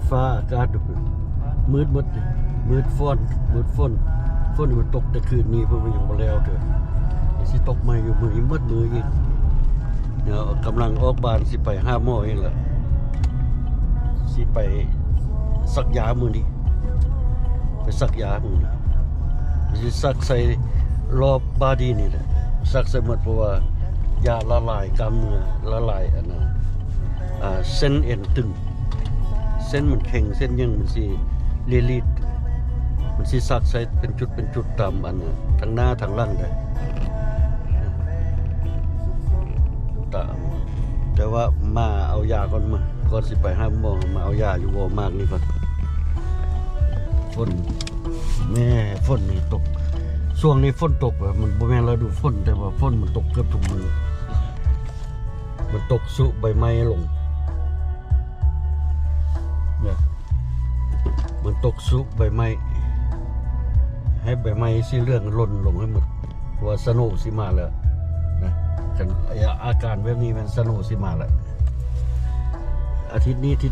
ฟ้าอากาศมืดหมดมืดฝนมันตกแต่คืนนี้เพิ่นยังบ่แล้วเด้อสิตกใหม่อยู่มื้อนี้มืดมืออีกเดี๋ยวกำลังออกบ้านสิไปหาหมอเองล่ะสิไปสักยามื้อนี้ไปสักยามื้อนี้สิสักใส่รอบบาดีนี่แหละสักใส่หมดเพราะว่ายาละลายกล้ามเนื้อละลายอันนั้นเส้นเอ็นตึงเส้นมันแข็งเส้นยังมันสิลีดมันสิสักใส่เป็นจุดตามอันนั้นทั้งหน้าทั้งหลังได้ตามแต่ว่ามาเอายาก่อนสิไปหาหมอมาเอายาอยู่บ่มากนี่ก่อนฝนแม่ฝนนี่ตกช่วงนี้ฝนตกมันบ่แม่นฤดูฝนแต่ว่าฝนมันตกเกือบทุกมื้อมันตกสุใบไม้ลงเนี่ยมันตกสุใบไม้ให้ใบไม้สีเหลืองหล่นลงให้หมดเพราะว่าสโนว์สิมาแล้วนะกันอาการแบบนี้มันสโนว์สิมาแล้วอาทิตย์นี้ที่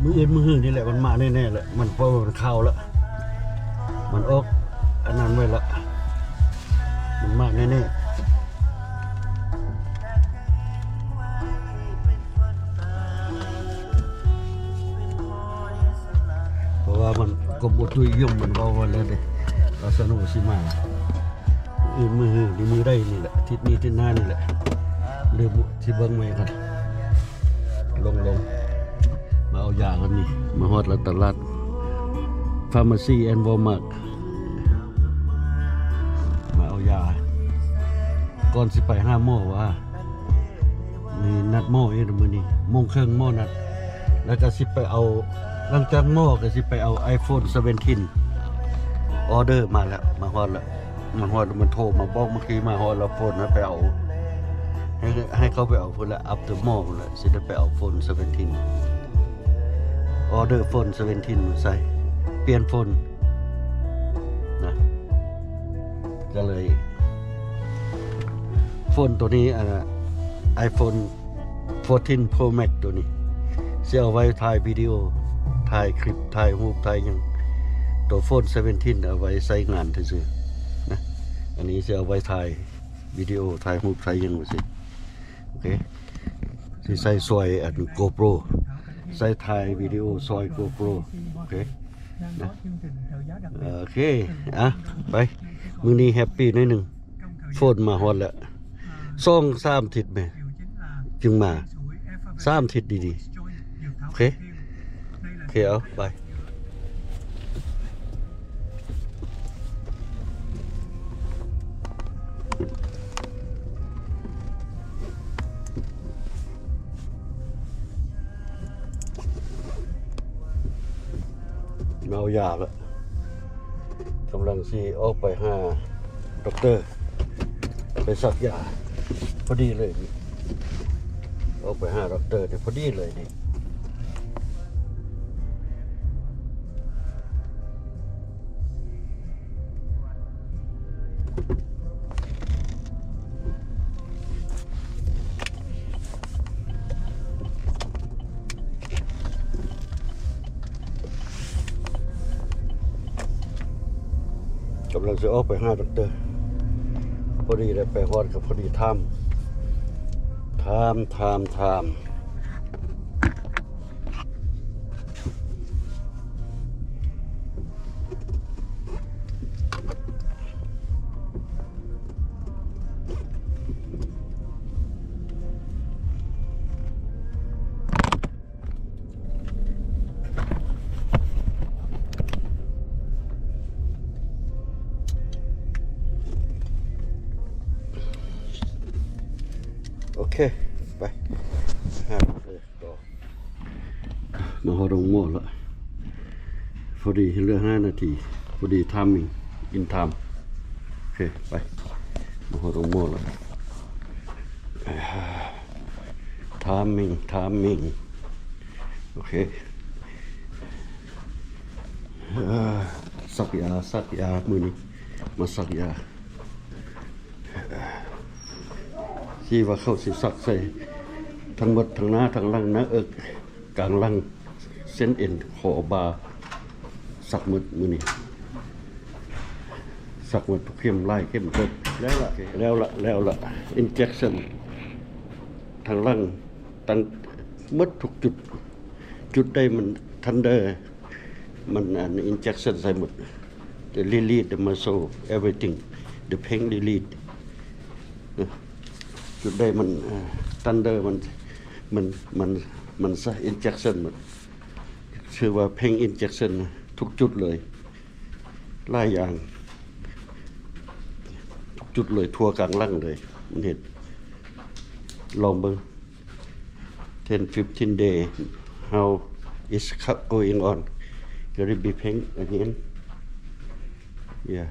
มื้ออื่นมื้อหื้อนี่แหละมันมาแน่ๆแหละมันเพราะว่ามันเข้าแล้วมันออกอันนั้นไว้ละมันมาแน่ๆเพราะว่ามันกบอุตุนิยมมันเว้าวันแล้วเด้เราสนุกสิมาอื่นมือหื้อนี่มือได้นี่แหละอาทิตย์นี้ที่หน้านี่แหละเริ่มที่เบิ่งใหม่กันลงมาเอายากันนี่มาฮอดตลาดฟาร์มาซีแอนด์วอลมาร์ทมาเอายาก่อนสิไปหาหมอว่ามีนัดหมอเองมื้อนี้โมงครึ่งหมอนัดแล้วก็สิไปเอาหลังจากหมอก็สิไปเอา iPhone 17ออเดอร์มาแล้วมาฮอดแล้วมันโทรมาบอกเมื่อกี้มาฮอดแล้วโฟนไปเอาให้เขาไปเอาพุ่นละอัพเดอะมอลละสิได้ไปเอาโฟน17ออเดอร์โฟน17ใส่เปลี่ยนโฟนนะก็เลยโฟนตัวนี้iPhone 14 Pro Max ตัวนี้เสียเอาไว้ถ่ายวิดีโอถ่ายคลิปถ่ายรูปถ่ายยังตัวโฟน17เอาไว้ใช้งานซื่อๆนะอันนี้เสียเอาไว้ถ่ายวิดีโอถ่ายรูปถ่ายยังว่าสิโอเคสิใส่ซอยอัน GoPro ใส่ถ่ายวิดีโอซอย GoPro โอเคนะโอเคไปมื้อนี้แฮปปี้หน่อยนึงโฟนมาฮอดแล้ว2-3 ทิศแม่จึงมา3 ทิศดีๆโอเคเอาไปเมายาแล้วกำลังสิออกไปหาด็อกเตอร์ไปสักยาพอดีเลยนี่ออกไปหาด็อกเตอร์เนี่ยพอดีเลยนี่กำลังจะออกไปหาด็อกเตอร์พอดีเลยไปฮอดกับพอดีทำโอเคไปหาเลยต่อมาฮอดโรงหมอแล้วพอดีเหลือ5 นาทีพอดีทามมิ่งอินไทม์โอเคไปมาฮอดโรงหมอแล้วทามมิ่งโอเคสักยามื้อนี้มาสักยาที่ว่าเขาสิสักใส่ทั้งหมดทั้งหน้าทั้งหลังนะกลางหลัง เส้นเอ็นขอบาสักมือนี่สักมือเข้มไล่เข้มเกิดแล้วละ injection ทางล่างตั้งมัดทุกจุดใดมันทันเดอร์มันอัน injection ใส่หมด the release the muscle everything the pain release จุดใดมันทันเดอร์มันซะ injection หมดชื่อว่า pain injection ทุกจุดเลยหลายอย่างทุกจุดเลยทั่วกลางล่างเลยมันเห็นลองเบิ่ง10-15 day how is going on gonna be pain again yeah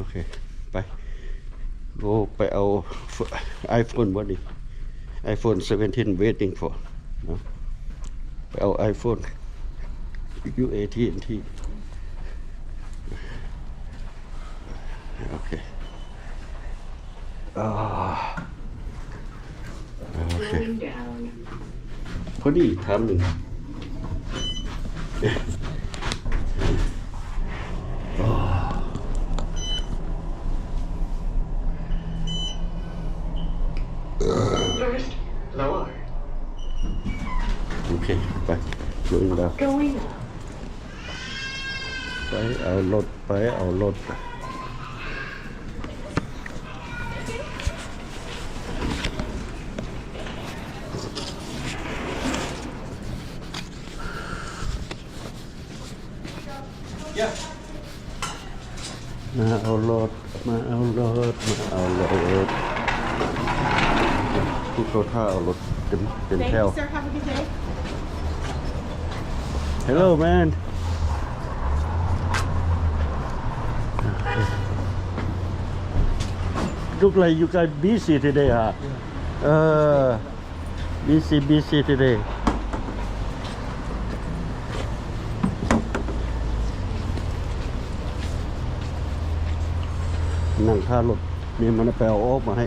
okay ไปเอา iPhone บ่นี่ iPhone 17 waiting for เนาะไปเอา iPhone AT&T okay โอเคพอดีถามหนึ่งFirst, lower. โอเคไปลงแล้ว Going up. ไปเอารถมาเอารถผู้โชว์ท่าเอารถเต็ม Thank แถว you, sir. Have a good day. Hello man look like you guys busy today busy todayนั่งท่ารถนี่มันไปเอาออกมาให้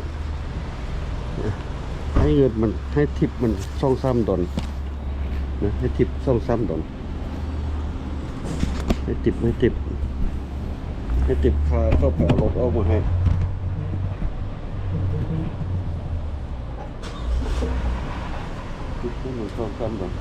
เงินมันให้ทิปมัน2-3 ดอลนะให้ทิป2-3 ดอลให้ทิปค่าเข้าไปเอารถออกมาให้ทิปให้มัน2-3 ดอล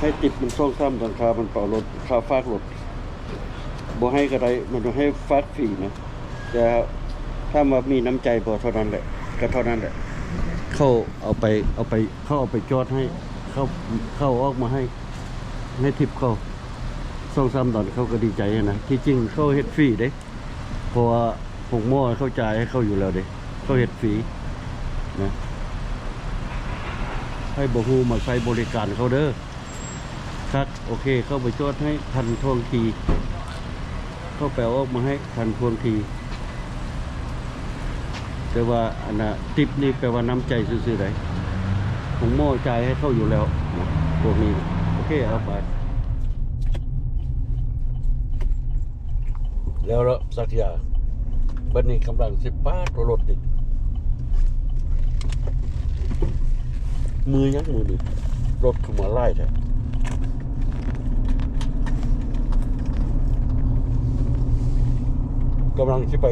ให้ติดมัน2-3 ดอลค่ามันเป่ารถค่าฟากรถบ่ให้ก็ได้มันต้องให้ฟากฟรีนะแต่ถ้ามามีน้ำใจพอเท่านั้นแหละก็เท่านั้นแหละเขาเอาไปจอดให้เข้าออกมาให้ทิปเขา2-3 ดอลเขาก็ดีใจนะที่จริงเขาเฮ็ดฟรีเด้เพราะว่าพวกหม้อเข้าจ่ายให้เขาอยู่แล้วเด้เขาเฮ็ดฟรีนะให้บ่ฮู้มาใช้บริการเขาเด้อครับโอเคเข้าไปจอดให้ทันท่วงทีเข้าไปออกมาให้ทันท่วงทีแต่ว่าอันน่ะติปนี่แปลว่าน้ำใจซื่อๆได้ผมหม้อจ่ายให้เข้าอยู่แล้วนะพวกนี้โอเคเอาไปแล้วสักอย่างบัดนี้กำลัง10 บาทรถติดมือดิรถเข้ามาไล่แท้กำลังจะไป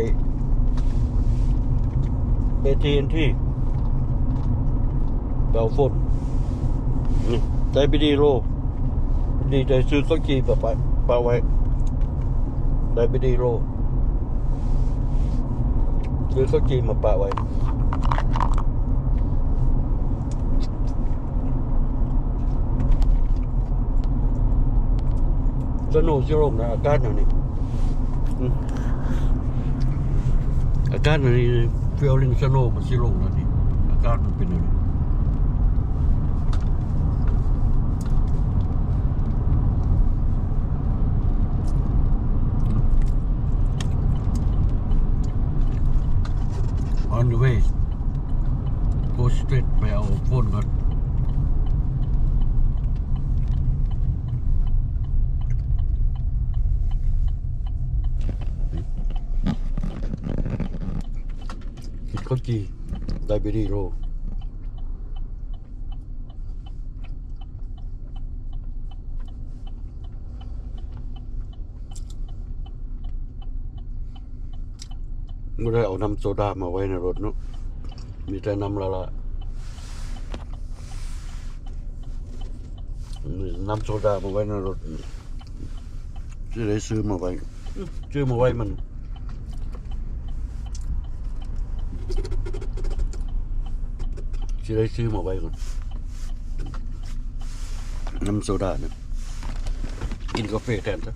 AT&T เบลฟอนนี่ได้ไปดีโลดีใจซื้อสักกีปะไว้ได้ไปดีโลซื้อสักกีมาปะไว้สนุกสิลงนะอากาศหน่อยนี่อากาศหน่อยนี่ฟีลลิ่งสนุกมันสิลงแล้วนี่อากาศมันเป็นอะไรon the way go straight ไปเอาโฟนก่อนคิดข้าวจีไดเบรีโรไม่ได้เอาน้ำโซดามาไว้ในรถเนาะมีแต่น้ำละละน้ำโซดามาไว้ในรถจะได้ซื้อมาไว้ซื้อมาไว้มันจะได้ซื้อมาไว้ก่อนน้ำโซดาเนี่ยกินกาแฟแทนซะ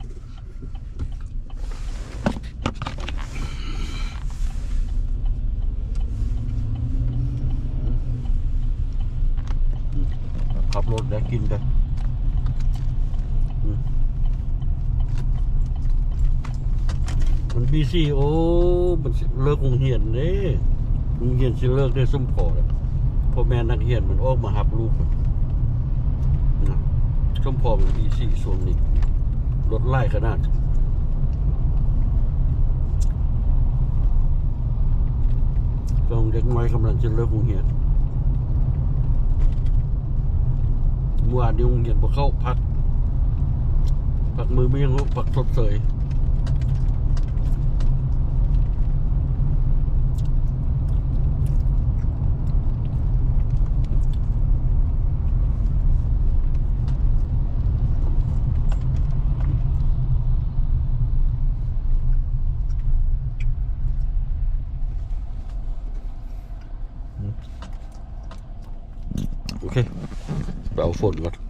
ขับรถแล้วกินกันมันบีซีโอ้มันเลิกโรงเรียนเด้โรงเรียนสิเลิกได้สมพอแล้วพ่อแม่นักเรียนมันออกมาหับลูกมันนะสมพอมันบีซีช่วงนี้รถไล่ขนาดตรงเด็กน้อยกำลังจะเลิกโรงเรียนเมื่อวานนี้โรงเรียนพอเข้าพักมือไม่ยังพักสดเสยโอเคไปเอาโฟนก่อน